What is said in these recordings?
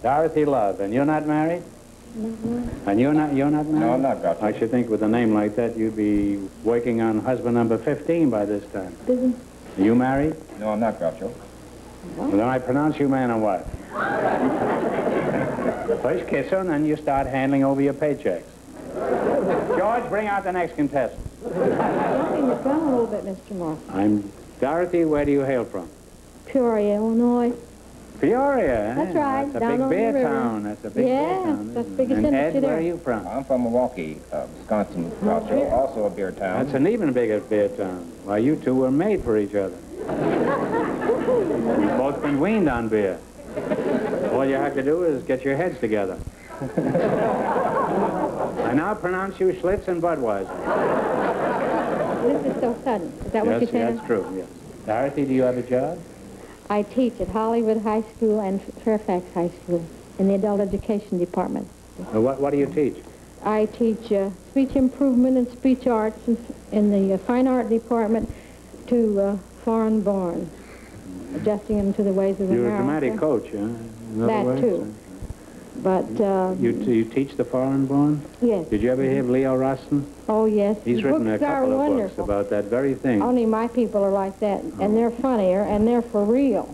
Dorothy Love, and you're not married? Mm-hmm. And you're not married? No, I'm not, Groucho. I should think with a name like that, you'd be working on husband number 15 by this time. Are you married? No, I'm not, Groucho. Well, then I pronounce you man and wife. First kiss her, and then you start handling over your paychecks. George, bring out the next contestant. Jumping the gun a little bit, Mr. Marx. I'm Dorothy. Where do you hail from? Peoria, Illinois. Peoria, That's right, That's a down big on the beer river. town. That's a big beer town. That's the isn't it? biggest And industry Ed, where there. are you from? I'm from Milwaukee, Wisconsin, Groucho, also a beer town. That's an even bigger beer town. Why, you two were made for each other. You've both been weaned on beer. All you have to do is get your heads together. I now pronounce you Schlitz and Budweiser. This is so sudden. Is that what you said? Yes, that's true, yes. Dorothy, do you have a job? I teach at Hollywood High School and Fairfax High School in the adult education department. What do you teach? I teach speech improvement and speech arts in the fine art department to foreign-born, adjusting them to the ways of America. You're a dramatic coach, huh? That, too. But... You teach the foreign-born? Yes. Did you ever hear of Leo Rosten? Oh, yes. He's written a books are couple of wonderful. books about that very thing. Only my people are like that, and they're funnier, and they're for real.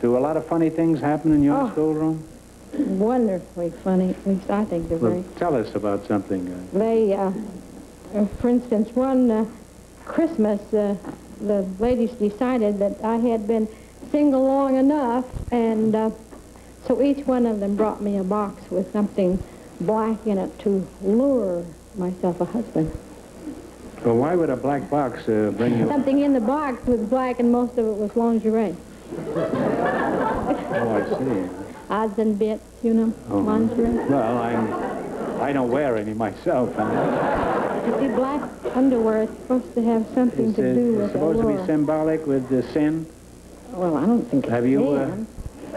Do a lot of funny things happen in your schoolroom? Wonderfully funny. At least I think they're very... Tell us about something. They, for instance, one Christmas, the ladies decided that I had been single long enough, and so each one of them brought me a box with something black in it to lure myself a husband. Well, why would a black box bring you... Something in the box was black, and most of it was lingerie. Oh, I see. Odds and bits, you know, lingerie. Well, I don't wear any myself. You see, black underwear is supposed to have something to do with It's supposed to be allure. symbolic with the sin? Well, I don't think Have it you, can.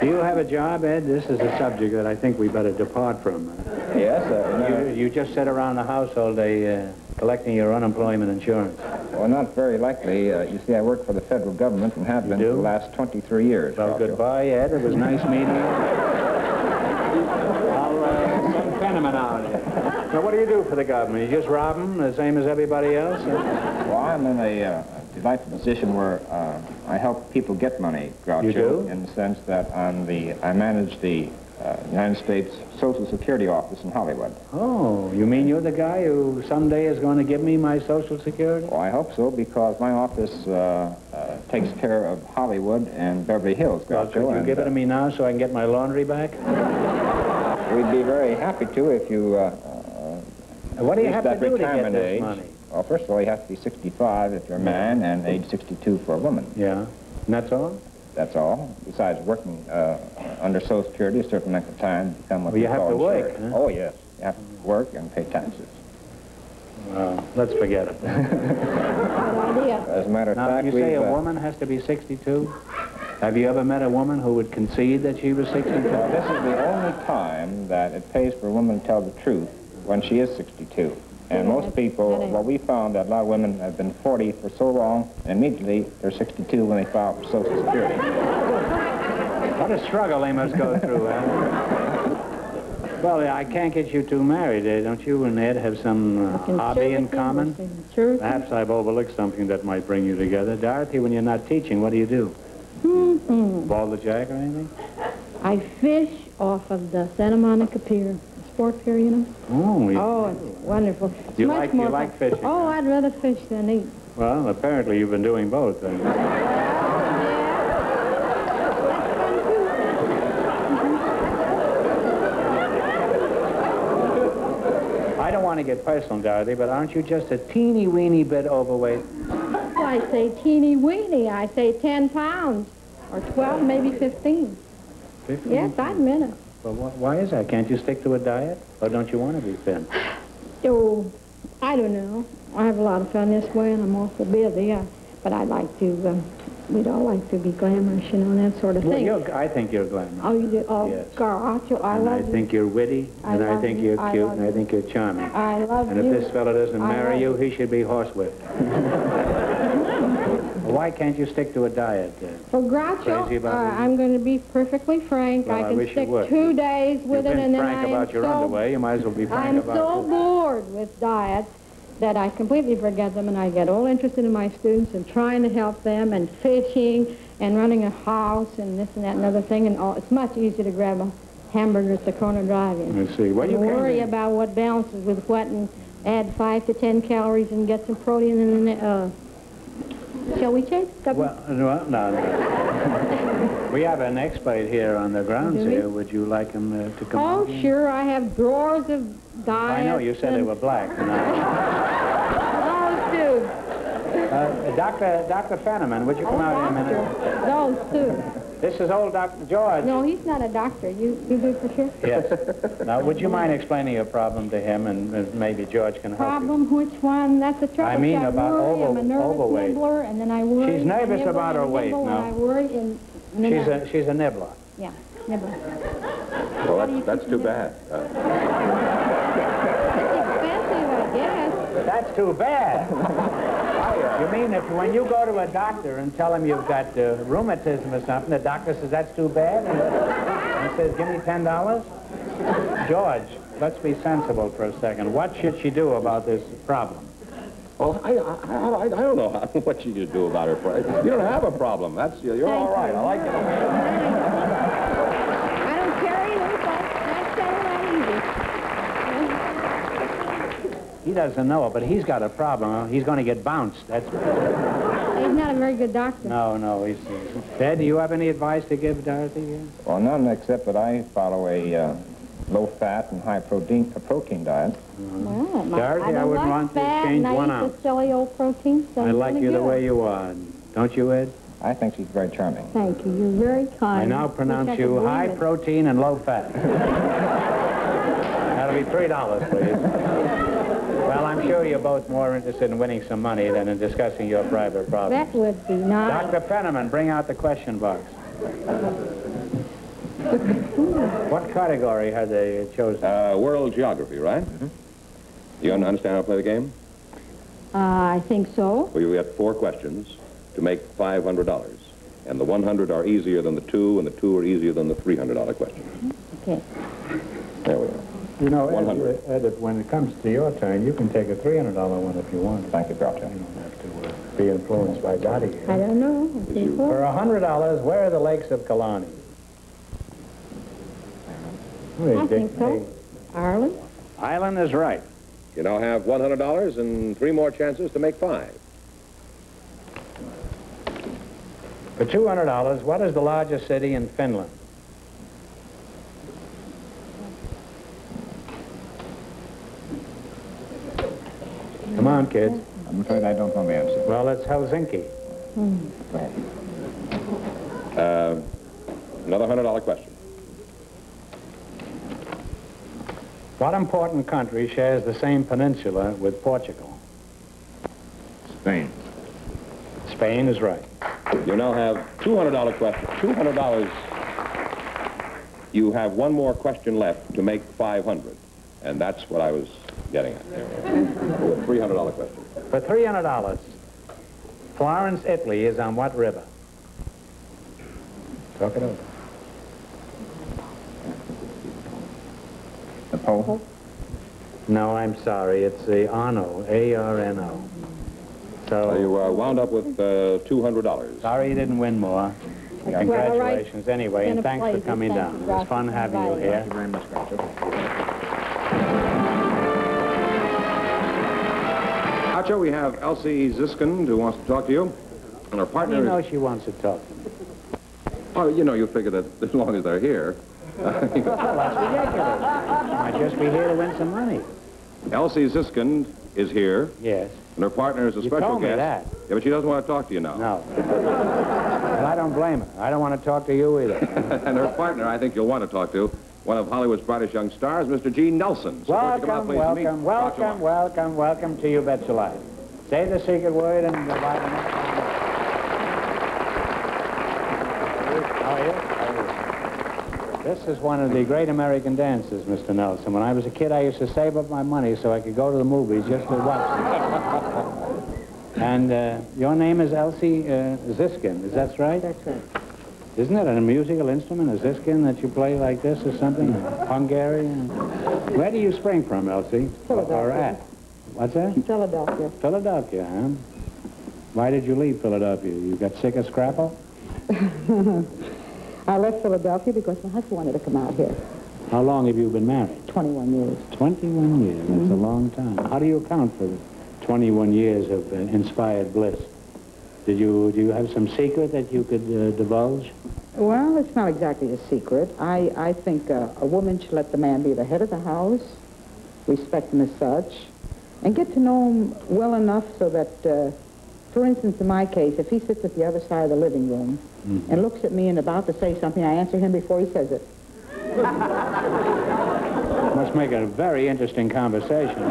do you have a job, Ed? This is a subject that I think we better depart from. Yes, You just sit around the house all day collecting your unemployment insurance. well, not very likely. You see, I work for the federal government and have been for the last 23 years. Well, Groucho. goodbye, Ed. It was nice meeting you. I'll send Fenneman out. Now, what do you do for the government? You just rob them, the same as everybody else? Well, I'm in a delightful position where I help people get money, Groucho. You do? In the sense that I manage the United States Social Security office in Hollywood. Oh, you mean you're the guy who someday is going to give me my Social Security? Well, I hope so, because my office takes care of Hollywood and Beverly Hills, Well, Groucho. could you give it to me now so I can get my laundry back? We'd be very happy to if you What do you reach have to that do to get retirement this age. money? Well, first of all, you have to be 65 if you're a man and age 62 for a woman. Yeah, and that's all? That's all. Besides working under Social Security a certain length of time to become what Well, you have call to work, insured. huh? Oh, yes. You have to work and pay taxes. Let's forget it. Good idea. As a matter of Now, fact, you say a we've, woman has to be 62? Have you ever met a woman who would concede that she was 62? well, this is the only time that it pays for a woman to tell the truth, when she is 62. And most people, well, we found that a lot of women have been 40 for so long, and immediately they're 62 when they file for Social Security. What a struggle they must go through, huh? Well, I can't get you two married. Don't you and Ed have some hobby in common? Perhaps I've overlooked something that might bring you together. Dorothy, when you're not teaching, what do you do? Ball the jack or anything? I fish off of the Santa Monica Pier, sport pier, you know. Oh, It's wonderful. It's You much like more fishing? Oh, I'd rather fish than eat. Well, apparently you've been doing both. I don't want to get personal, Dorothy, but aren't you just a teeny-weeny bit overweight? Well, I say teeny weeny. I say 10 pounds, or 12, maybe 15. 15? Yes, I admit it. Well, why is that? Can't you stick to a diet? Or don't you want to be thin? Oh, I don't know. I have a lot of fun this way, and I'm awful busy. But I'd like to, we'd all like to be glamorous, you know, and that sort of thing. Well, I think you're glamorous. Oh, you do? Oh, Yes. Groucho, I And love I you. think you're witty, and I love think you. you're I cute, love and I you. think you're charming. I love And you. if this fellow doesn't I marry love you, he should be horsewhipped. Why can't you stick to a diet? Well, Groucho, I'm going to be perfectly frank. Well, I can stick 2 days with it, and then frank about your underwear. You might as well be frank about I'm so bored with diets that I completely forget them, and I get all interested in my students and trying to help them, and fishing, and running a house, and this and that and other thing, and all. It's much easier to grab a hamburger at the corner drive-in. I see. Well, you worry about what balances with what, and add 5 to 10 calories and get some protein in the shall we change? Well, no. We have an expert here on the grounds here. Would you like him to come on? Oh, sure. I have drawers of diets. I know. You said they were black. Those two. Dr. Fenneman, would you come out in a minute? Those two. This is old Dr. George. No, he's not a doctor. You do for sure? Yes. Now, would you mind explaining your problem to him, and maybe George can help you? Problem? Which one? That's the trouble. I mean about I'm a nervous overweight. nibbler, and then I worry. She's nervous about her weight now. I worry, and she's a nibbler. Yeah, nibbler. Well, that's too bad. It's expensive, I guess. That's too bad. You mean if when you go to a doctor and tell him you've got rheumatism or something, the doctor says that's too bad, and says, give me $10? George, let's be sensible for a second. What should she do about this problem? Well, I don't know what you should do about it. You don't have a problem. You're all right. I like it. I don't care either, but that's that easy. He doesn't know it, but he's got a problem. He's going to get bounced. That's. He's not a very good doctor. No. Ted, do you have any advice to give Dorothy? Well, none except that I follow a low-fat and high-protein diet. Well, Dorothy, I wouldn't want to change 1 ounce. The silly old protein, so I like you the way you are. Don't you, Ed? I think she's very charming. Thank you. You're very kind. I now pronounce you high protein and low fat. That'll be $3, please. Well, I'm sure you're both more interested in winning some money than in discussing your private problems. That would be nice. Dr. Fenneman, bring out the question box. What category have they chosen? World geography, right? Mm-hmm. You understand how to play the game? I think so. Well, you get 4 questions to make $500. And the 100 are easier than the 2, and the 2 are easier than the $300 question. Okay. There we are. You know, Ed, when it comes to your turn, you can take a $300 one if you want. Thank you, Groucho. You don't have to be influenced by Dottie. I don't know. For $100, where are the lakes of Killarney? I think so. Ireland? Ireland is right. You now have $100 and 3 more chances to make 5. For $200, what is the largest city in Finland? Come on, kids. I'm afraid I don't know the answer. Well, it's Helsinki. Another $100 question. What important country shares the same peninsula with Portugal? Spain. Spain is right. You now have $200 question. $200. You have 1 more question left to make 500. And that's what I was getting at there. $300 question. For $300, Florence, Italy is on what river? Talk it over. The Po? No, I'm sorry. It's the Arno, A-R-N-O. So You wound up with $200. sorry you didn't win more. Congratulations anyway, and thanks for coming down. It was fun having you here. Thank you very much, Groucho. Groucho, we have Elsie Zeskind who wants to talk to you. And her partner You know she wants to talk to me. Oh, you figure that as long as they're here. Well, that's ridiculous. I might just be here to win some money. Elsie Zeskind is here. Yes. And her partner is a special told me guest. that. Yeah, but she doesn't want to talk to you now. No. Well, I don't blame her. I don't want to talk to you either. And her partner, I think you'll want to talk to, one of Hollywood's brightest young stars, Mr. Gene Nelson. So welcome to You Bet Your Life. Say the secret word and we'll buy the next one. How are you? This is one of the great American dances, Mr. Nelson. When I was a kid, I used to save up my money so I could go to the movies just to watch them. And your name is Elsie Zeskind, is that right? That's right. Isn't it a musical instrument, a Zeskind, that you play like this or something? Hungarian? Where do you spring from, Elsie? Philadelphia. Or at? What's that? Philadelphia. Philadelphia, huh? Why did you leave Philadelphia? You got sick of Scrapple? I left Philadelphia because my husband wanted to come out here. How long have you been married? 21 years. 21 years. That's a long time. How do you account for 21 years of inspired bliss? Do you have some secret that you could divulge? Well, it's not exactly a secret. I think a woman should let the man be the head of the house, respect him as such, and get to know him well enough so that, for instance, in my case, if he sits at the other side of the living room and looks at me and about to say something, I answer him before he says it. Must make it a very interesting conversation.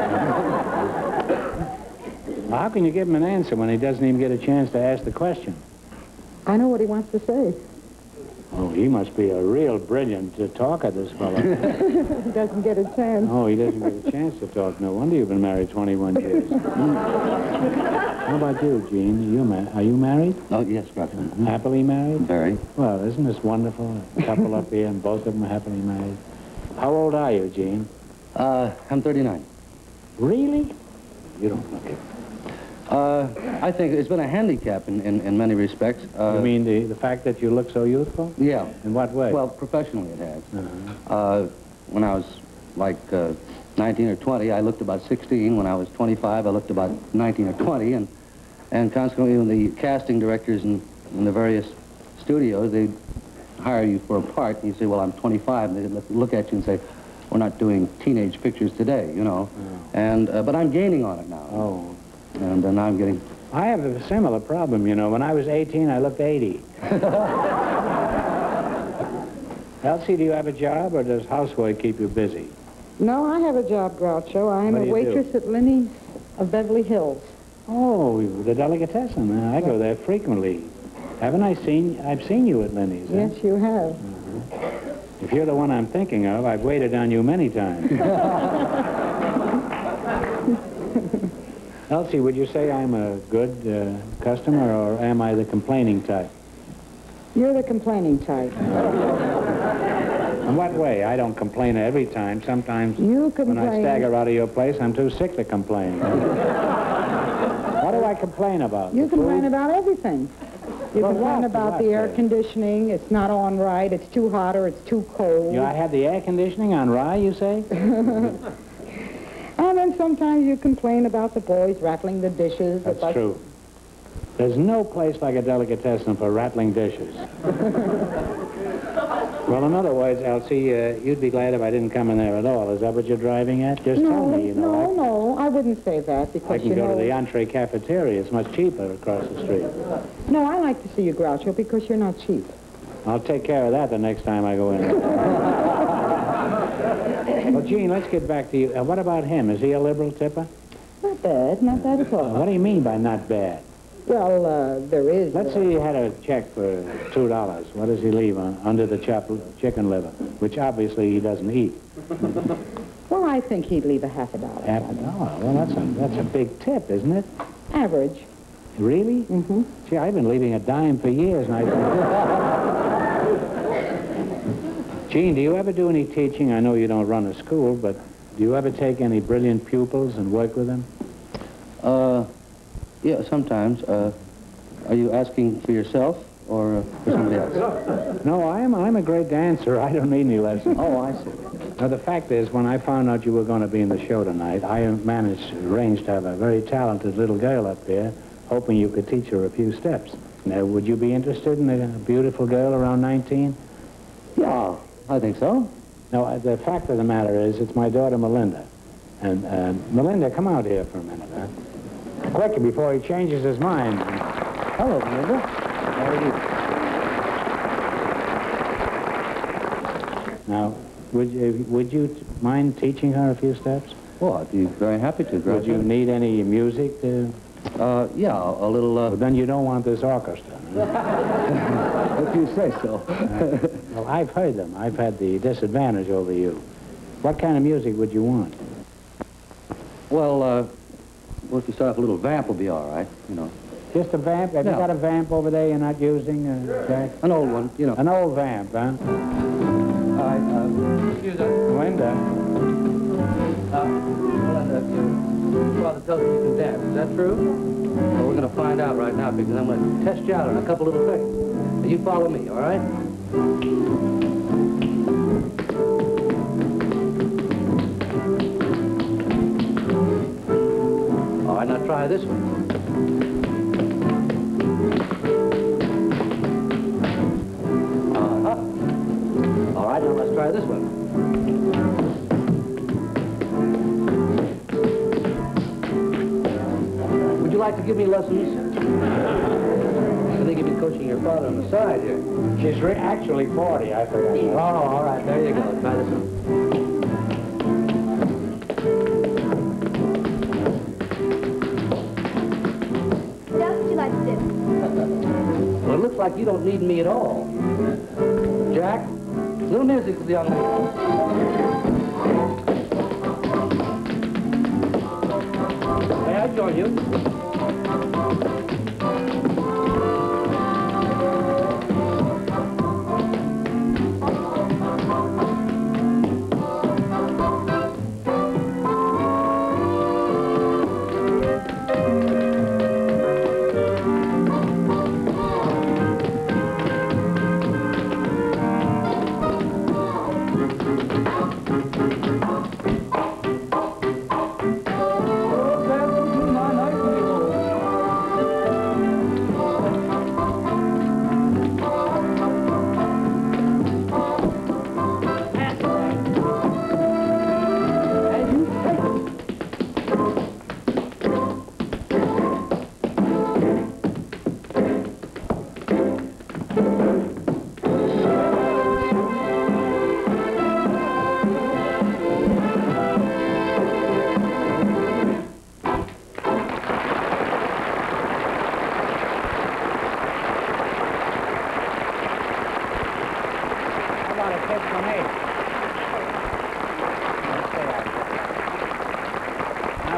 How can you give him an answer when he doesn't even get a chance to ask the question? I know what he wants to say. Oh, he must be a real brilliant talker, this fellow. He doesn't get a chance. Oh, he doesn't get a chance to talk. No wonder you've been married 21 years. How about you, Gene? Are you married? Oh, yes, brother. Happily married? Very. Well, isn't this wonderful? A couple up here and both of them happily married. How old are you, Gene? I'm 39. Really? You don't look it. I think it's been a handicap in many respects. You mean the fact that you look so youthful? Yeah. In what way? Well, professionally it has. Uh-huh. When I was like 19 or 20, I looked about 16. When I was 25, I looked about 19 or 20. And consequently, when the casting directors in the various studios, they hire you for a part, and you say, well, I'm 25, and they look at you and say, we're not doing teenage pictures today, you know. Oh. And but I'm gaining on it now. Oh. And now I'm getting... I have a similar problem, you know. When I was 18, I looked 80. Elsie, do you have a job, or does housework keep you busy? No, I have a job, Groucho. I'm a waitress at Lenny's of Beverly Hills. Oh, the delicatessen. I go there frequently. Haven't I seen... I've seen you at Lenny's. Huh? Yes, you have. If you're the one I'm thinking of, I've waited on you many times. Elsie, would you say I'm a good customer, or am I the complaining type? You're the complaining type. In what way? I don't complain every time. Sometimes You complain. when I stagger out of your place, I'm too sick to complain. What do I complain about? You The complain food? about everything. You Well, complain what? about What, the air then? conditioning. It's not on right. It's too hot or it's too cold. I had the air conditioning on rye, you say? And then sometimes you complain about the boys rattling the dishes. That's about- true. There's no place like a delicatessen for rattling dishes. Well, in other words, Elsie, you'd be glad if I didn't come in there at all. Is that what you're driving at? Just tell me, you know. No, I wouldn't say that because, I can go to the entree cafeteria. It's much cheaper across the street. No, I like to see you, Groucho, because you're not cheap. I'll take care of that the next time I go in. Well, Gene, let's get back to you. What about him? Is he a liberal tipper? Not bad at all. What do you mean by not bad? Well, there is... Let's say you had a check for $2. What does he leave under the chopped chicken liver, which obviously he doesn't eat? Well, I think he'd leave a $50. $50? Well, that's a big tip, isn't it? Average. Really? Mm-hmm. Gee, I've been leaving a dime for years, and I think... Gene, do you ever do any teaching? I know you don't run a school, but do you ever take any brilliant pupils and work with them? Yeah, sometimes. Are you asking for yourself or for somebody else? No, I'm a great dancer. I don't need any lessons. Oh, I see. Now, the fact is, when I found out you were going to be in the show tonight, I arranged to have a very talented little girl up there, hoping you could teach her a few steps. Now, would you be interested in a beautiful girl around 19? Yeah, I think so. No, the fact of the matter is, it's my daughter, Melinda. And, Melinda, come out here for a minute, huh? Quick, before he changes his mind. Hello, Melinda. How are you? Now, would you mind teaching her a few steps? Well, I'd be very happy to. Would you need any music to... Yeah, a little... Well, then you don't want this orchestra. Huh? If you say so. Well, I've heard them. I've had the disadvantage over you. What kind of music would you want? Well, Once you start off a little vamp will be all right, you know. Just a vamp? Have you got a vamp over there you're not using, Jack? An old one, you know. An old vamp, huh? All right, excuse us. Melinda. Melinda, your father tells me you can dance. Is that true? Well, we're going to find out right now because I'm going to test you out on a couple little things. Now, you follow me, all right? All right, now try this one. All right, now let's try this one. Would you like to give me lessons? I think you've been coaching your father on the side here. She's actually 40, I forgot. Oh, all right, there you go. Try this one. What else would you like to do? Well, it looks like you don't need me at all. Jack, little music for the young lady. May I join you?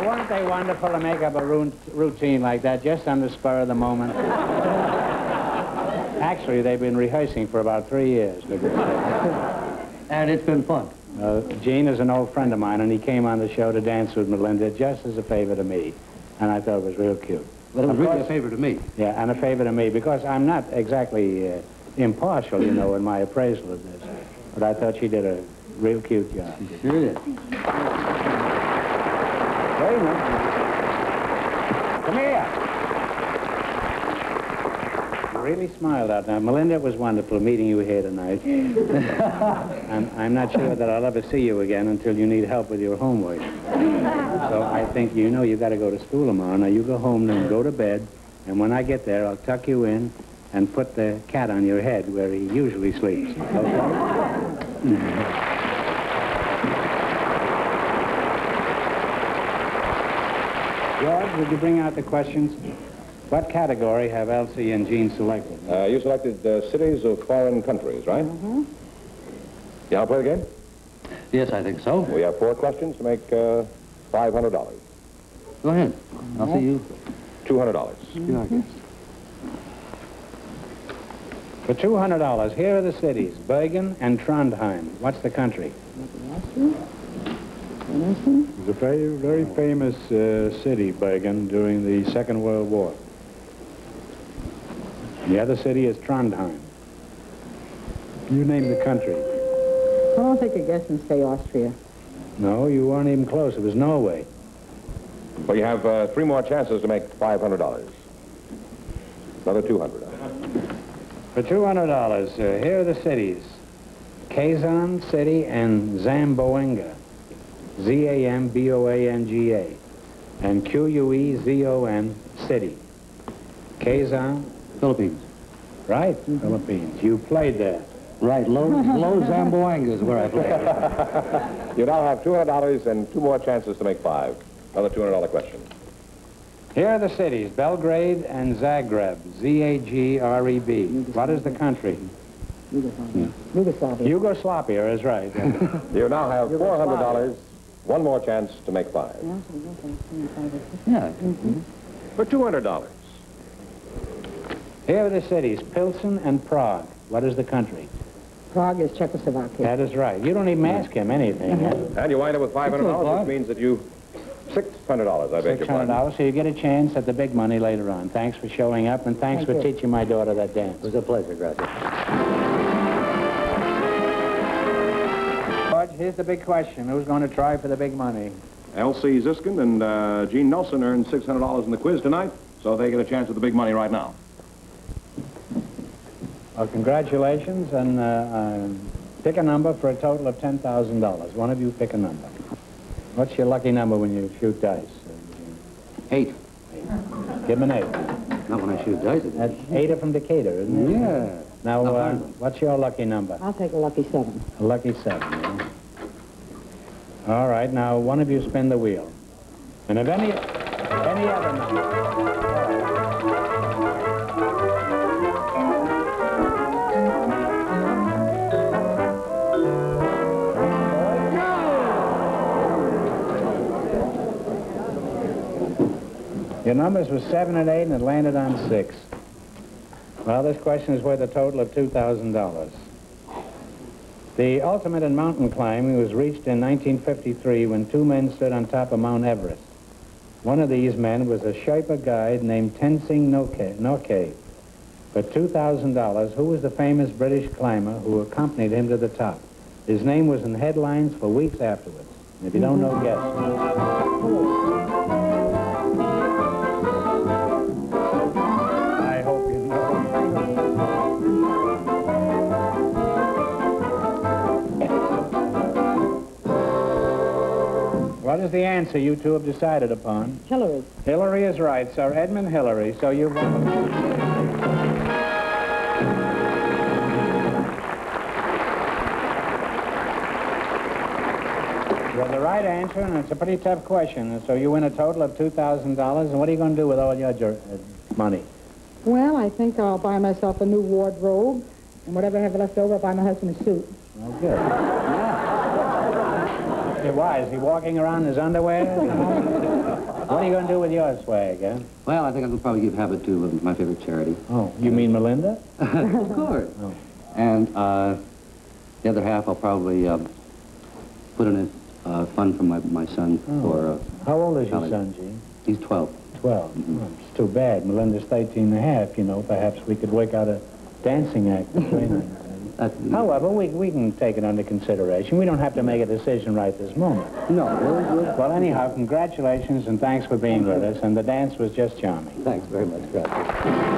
Weren't they wonderful to make up a routine like that just on the spur of the moment? Actually, they've been rehearsing for about 3 years. And it's been fun. Gene is an old friend of mine, and he came on the show to dance with Melinda just as a favor to me. And I thought it was real cute. Well, it was really a favor to me. Yeah, and a favor to me, because I'm not exactly impartial, you know, in my appraisal of this. But I thought she did a real cute job. She sure did. Kramer. Come here. You really smiled out now. Melinda, it was wonderful meeting you here tonight. I'm not sure that I'll ever see you again until you need help with your homework. So I think you know you've got to go to school tomorrow. Now you go home and go to bed, and when I get there, I'll tuck you in and put the cat on your head where he usually sleeps. Okay? George, would you bring out the questions? What category have Elsie and Gene selected? You selected cities of foreign countries, right? Mm-hmm. You want to play the game? Yes, I think so. We have 4 questions to make $500. Go ahead. I'll see you. $200. For $200, here are the cities, Bergen and Trondheim. What's the country? It's a very, very famous city, Bergen, during the Second World War. The other city is Trondheim. You name the country. I'll take a guess and say Austria. No, you weren't even close. It was Norway. Well, you have 3 more chances to make $500. Another $200. For $200, here are the cities, Kazan City and Zamboanga. Z-A-M-B-O-A-N-G-A. And Q-U-E-Z-O-N, city. Kazan. Philippines. Right, Philippines. You played there. Right, low Zamboanga is where I played. You now have $200 and 2 more chances to make 5. Another $200 question. Here are the cities, Belgrade and Zagreb. Z-A-G-R-E-B. What is the country? Yugoslavia. Yugoslavia is right. You now have $400 One more chance to make 5. Yeah. For $200. Here are the cities, Pilsen and Prague. What is the country? Prague is Czechoslovakia. That is right. You don't even ask him anything. And you wind up with $500, which means that you... $600, I beg your pardon. $600, so you get a chance at the big money later on. Thanks for showing up, and thanks for teaching my daughter that dance. It was a pleasure, gracias. George, here's the big question. Who's going to try for the big money? Elsie Zeskind and Gene Nelson earned $600 in the quiz tonight, so they get a chance at the big money right now. Well, congratulations, and pick a number for a total of $10,000. One of you pick a number. What's your lucky number when you shoot dice? 8. Give him an 8. Not when I shoot dice. That's 8 from Decatur, isn't it? Yeah. Now, what's your lucky number? I'll take a lucky 7. A lucky 7, yeah. All right, now one of you spin the wheel. And if any other number... Your numbers were 7 and 8, and it landed on 6. Well, this question is worth a total of $2,000. The ultimate in mountain climbing was reached in 1953 when 2 men stood on top of Mount Everest. One of these men was a Sherpa guide named Tenzing Norgay. For $2,000, who was the famous British climber who accompanied him to the top? His name was in headlines for weeks afterwards. And if you don't know, guess. What is the answer you two have decided upon? Hillary. Hillary is right, Sir Edmund Hillary. So you've won. You have the right answer, and it's a pretty tough question. And so you win a total of $2,000. And what are you going to do with all your money? Well, I think I'll buy myself a new wardrobe, and whatever I have left over, I'll buy my husband a suit. Oh, good. Why? Is he walking around in his underwear? What are you going to do with your swag, huh? Well, I think I'll probably give half it to my favorite charity. Oh, you mean Melinda? Of course. Oh. And the other half I'll probably put in a fund for my son for... How old is your son, Gene? He's 12. 12? Mm-hmm. Oh, it's too bad. Melinda's 13 and a half, you know. Perhaps we could work out a dancing act between them. However, we can take it under consideration. We don't have to make a decision right this moment. No. Well, anyhow, congratulations and thanks for being with us. And the dance was just charming. Thanks very much, gracias.